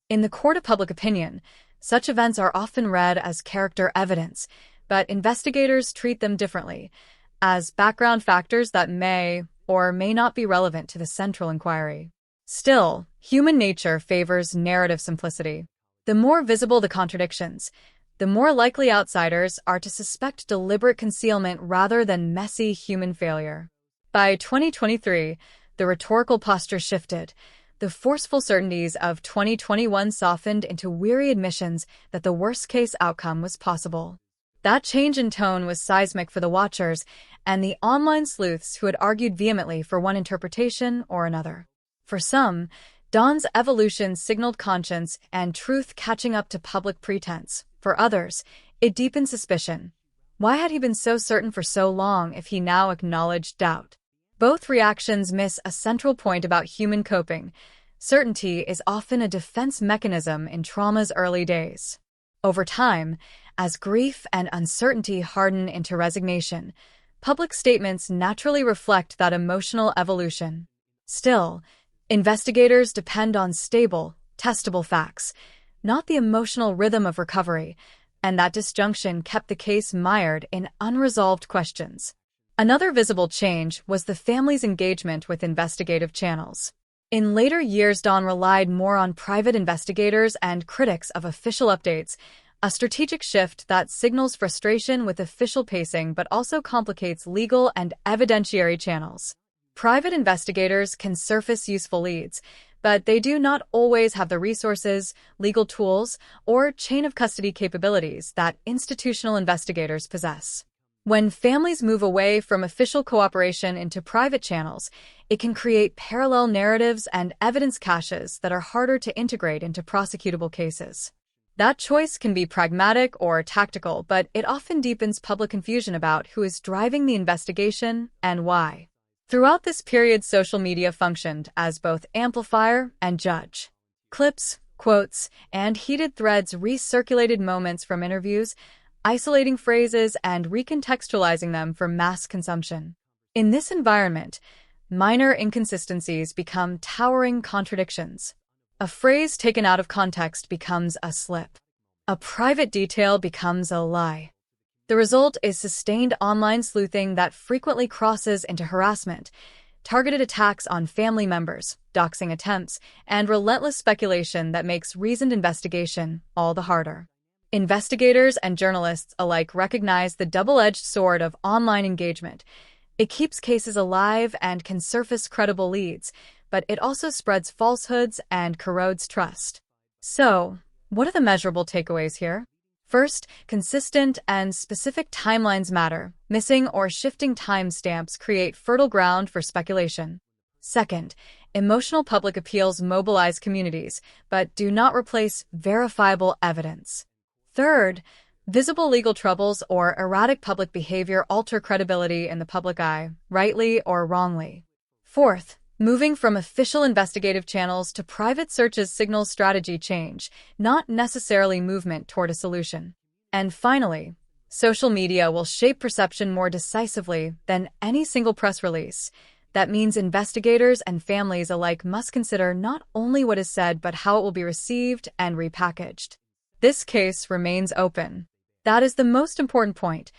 In the court of public opinion, such events are often read as character evidence, but investigators treat them differently, as background factors that may or may not be relevant to the central inquiry. Still, human nature favors narrative simplicity. The more visible the contradictions, the more likely outsiders are to suspect deliberate concealment rather than messy human failure. By 2023, the rhetorical posture shifted. The forceful certainties of 2021 softened into weary admissions that the worst-case outcome was possible. That change in tone was seismic for the watchers and the online sleuths who had argued vehemently for one interpretation or another. For some, Dawn's evolution signaled conscience and truth catching up to public pretense. For others, it deepened suspicion. Why had he been so certain for so long if he now acknowledged doubt? Both reactions miss a central point about human coping. Certainty is often a defense mechanism in trauma's early days. Over time, as grief and uncertainty harden into resignation, public statements naturally reflect that emotional evolution. Still, investigators depend on stable, testable facts, not the emotional rhythm of recovery, and that disjunction kept the case mired in unresolved questions. Another visible change was the family's engagement with investigative channels. In later years, Dawn relied more on private investigators and critics of official updates, a strategic shift that signals frustration with official pacing but also complicates legal and evidentiary channels. Private investigators can surface useful leads, but they do not always have the resources, legal tools, or chain of custody capabilities that institutional investigators possess. When families move away from official cooperation into private channels, it can create parallel narratives and evidence caches that are harder to integrate into prosecutable cases. That choice can be pragmatic or tactical, but it often deepens public confusion about who is driving the investigation and why. Throughout this period, social media functioned as both amplifier and judge. Clips, quotes, and heated threads recirculated moments from interviews, isolating phrases and recontextualizing them for mass consumption. In this environment, minor inconsistencies become towering contradictions. A phrase taken out of context becomes a slip. A private detail becomes a lie. The result is sustained online sleuthing that frequently crosses into harassment, targeted attacks on family members, doxing attempts, and relentless speculation that makes reasoned investigation all the harder. Investigators and journalists alike recognize the double-edged sword of online engagement. It keeps cases alive and can surface credible leads, but it also spreads falsehoods and corrodes trust. So, what are the measurable takeaways here? First, consistent and specific timelines matter. Missing or shifting timestamps create fertile ground for speculation. Second, emotional public appeals mobilize communities, but do not replace verifiable evidence. Third, visible legal troubles or erratic public behavior alter credibility in the public eye, rightly or wrongly. Fourth, moving from official investigative channels to private searches signals strategy change, not necessarily movement toward a solution. And finally, social media will shape perception more decisively than any single press release. That means investigators and families alike must consider not only what is said but how it will be received and repackaged. This case remains open. That is the most important point.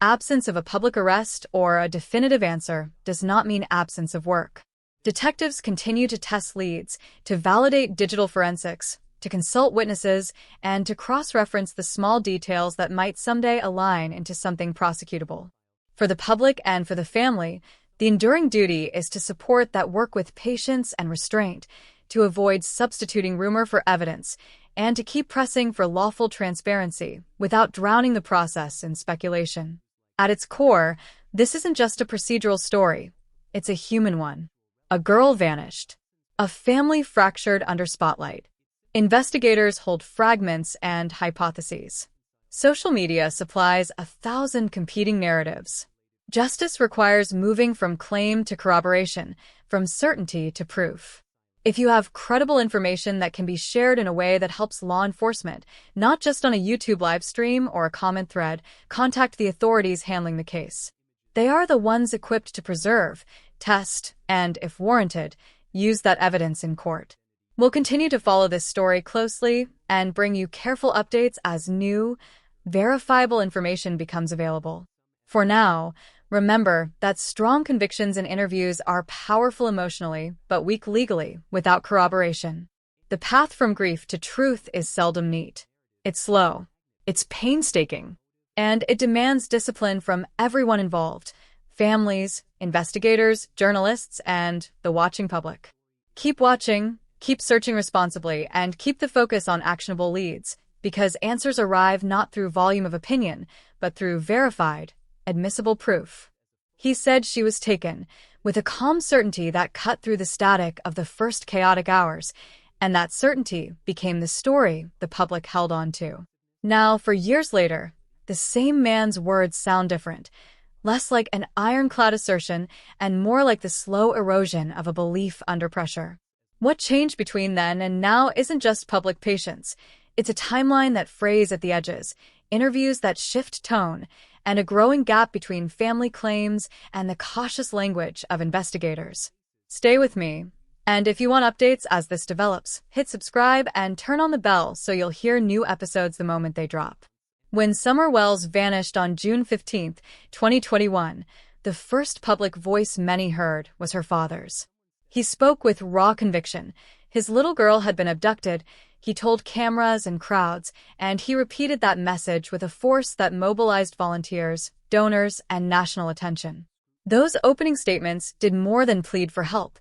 Absence of a public arrest or a definitive answer does not mean absence of work. Detectives continue to test leads, to validate digital forensics, to consult witnesses, and to cross-reference the small details that might someday align into something prosecutable. For the public and for the family, the enduring duty is to support that work with patience and restraint, to avoid substituting rumor for evidence, and to keep pressing for lawful transparency without drowning the process in speculation. At its core, this isn't just a procedural story, it's a human one. A girl vanished. A family fractured under spotlight. Investigators hold fragments and hypotheses. Social media supplies 1,000 competing narratives. Justice requires moving from claim to corroboration, from certainty to proof. If you have credible information that can be shared in a way that helps law enforcement, not just on a YouTube live stream or a comment thread, contact the authorities handling the case. They are the ones equipped to preserve, test, and, if warranted, use that evidence in court. We'll continue to follow this story closely and bring you careful updates as new, verifiable information becomes available. For now, remember that strong convictions in interviews are powerful emotionally but weak legally without corroboration. The path from grief to truth is seldom neat. It's slow, it's painstaking, and it demands discipline from everyone involved: families, investigators, journalists, and the watching public. Keep watching, keep searching responsibly, and keep the focus on actionable leads, because answers arrive not through volume of opinion, but through verified, admissible proof. He said she was taken, with a calm certainty that cut through the static of the first chaotic hours, and that certainty became the story the public held on to. Now, for years later, the same man's words sound different, less like an ironclad assertion and more like the slow erosion of a belief under pressure. What changed between then and now isn't just public patience. It's a timeline that frays at the edges, interviews that shift tone, and a growing gap between family claims and the cautious language of investigators. Stay with me, and if you want updates as this develops, hit subscribe and turn on the bell so you'll hear new episodes the moment they drop. When Summer Wells vanished on June 15, 2021, the first public voice many heard was her father's. He spoke with raw conviction. His little girl had been abducted. He told cameras and crowds, and he repeated that message with a force that mobilized volunteers, donors, and national attention. Those opening statements did more than plead for help.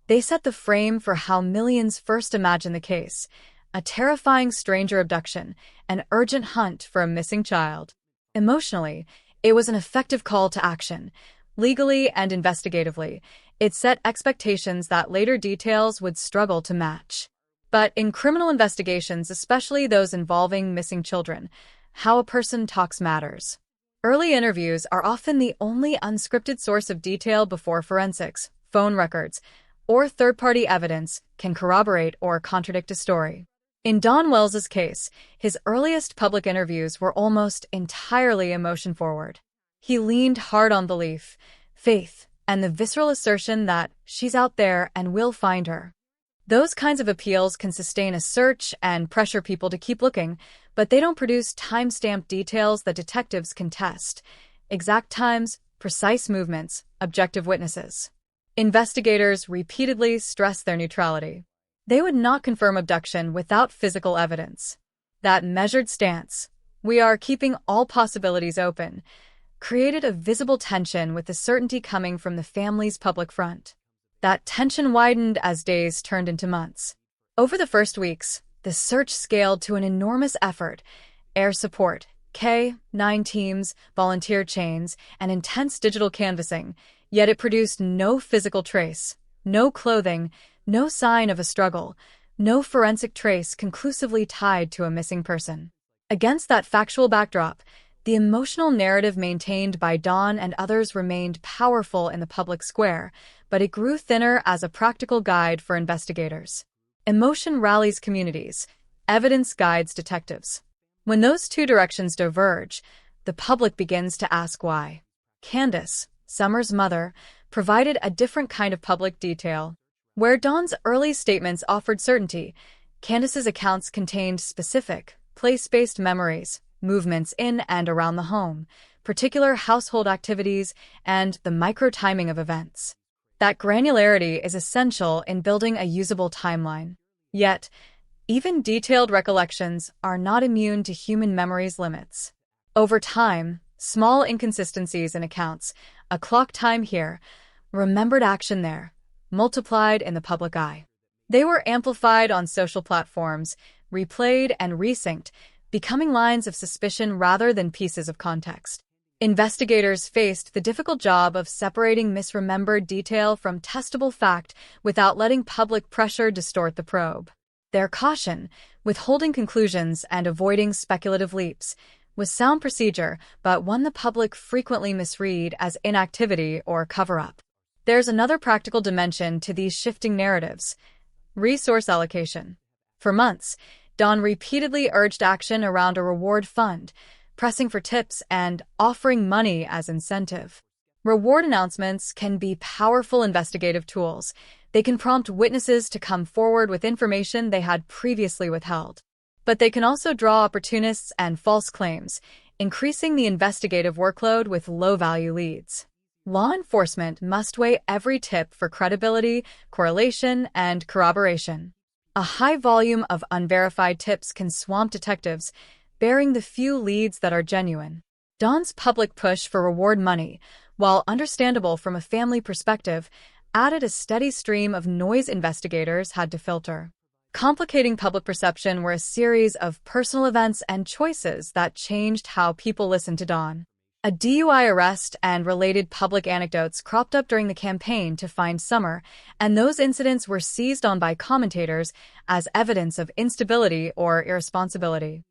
They set the frame for how millions first imagined the case: a terrifying stranger abduction, an urgent hunt for a missing child. Emotionally, it was an effective call to action. Legally and investigatively, it set expectations that later details would struggle to match. But in criminal investigations, especially those involving missing children, how a person talks matters. Early interviews are often the only unscripted source of detail before forensics, phone records, or third-party evidence can corroborate or contradict a story. In Don Wells's case, his earliest public interviews were almost entirely emotion-forward. He leaned hard on belief, faith, and the visceral assertion that she's out there and we'll find her. Those kinds of appeals can sustain a search and pressure people to keep looking, but they don't produce time-stamped details that detectives can test: exact times, precise movements, objective witnesses. Investigators repeatedly stress their neutrality. They would not confirm abduction without physical evidence. That measured stance, "we are keeping all possibilities open," created a visible tension with the certainty coming from the family's public front. That tension widened as days turned into months. Over the first weeks, the search scaled to an enormous effort: air support, K-9 teams, volunteer chains, and intense digital canvassing, yet it produced no physical trace, no clothing, no sign of a struggle, no forensic trace conclusively tied to a missing person. Against that factual backdrop, the emotional narrative maintained by Dawn and others remained powerful in the public square, but it grew thinner as a practical guide for investigators. Emotion rallies communities, evidence guides detectives. When those two directions diverge, the public begins to ask why. Candace, Summer's mother, provided a different kind of public detail. Where Dawn's early statements offered certainty, Candace's accounts contained specific, place-based memories, movements in and around the home, particular household activities, and the micro-timing of events. That granularity is essential in building a usable timeline. Yet, even detailed recollections are not immune to human memory's limits. Over time, small inconsistencies in accounts, a clock time here, remembered action there, multiplied in the public eye. They were amplified on social platforms, replayed and resynced, becoming lines of suspicion rather than pieces of context. Investigators faced the difficult job of separating misremembered detail from testable fact without letting public pressure distort the probe. Their caution, withholding conclusions and avoiding speculative leaps, was sound procedure, but one the public frequently misread as inactivity or cover-up. There's another practical dimension to these shifting narratives: resource allocation. For months, Dawn repeatedly urged action around a reward fund, pressing for tips and offering money as incentive. Reward announcements can be powerful investigative tools, They can prompt witnesses to come forward with information they had previously withheld. But they can also draw opportunists and false claims, increasing the investigative workload with low-value leads. Law enforcement must weigh every tip for credibility, correlation, and corroboration. A high volume of unverified tips can swamp detectives, bearing the few leads that are genuine. Don's public push for reward money, while understandable from a family perspective, added a steady stream of noise investigators had to filter. Complicating public perception were a series of personal events and choices that changed how people listened to Don. A DUI arrest and related public anecdotes cropped up during the campaign to find Summer, and those incidents were seized on by commentators as evidence of instability or irresponsibility.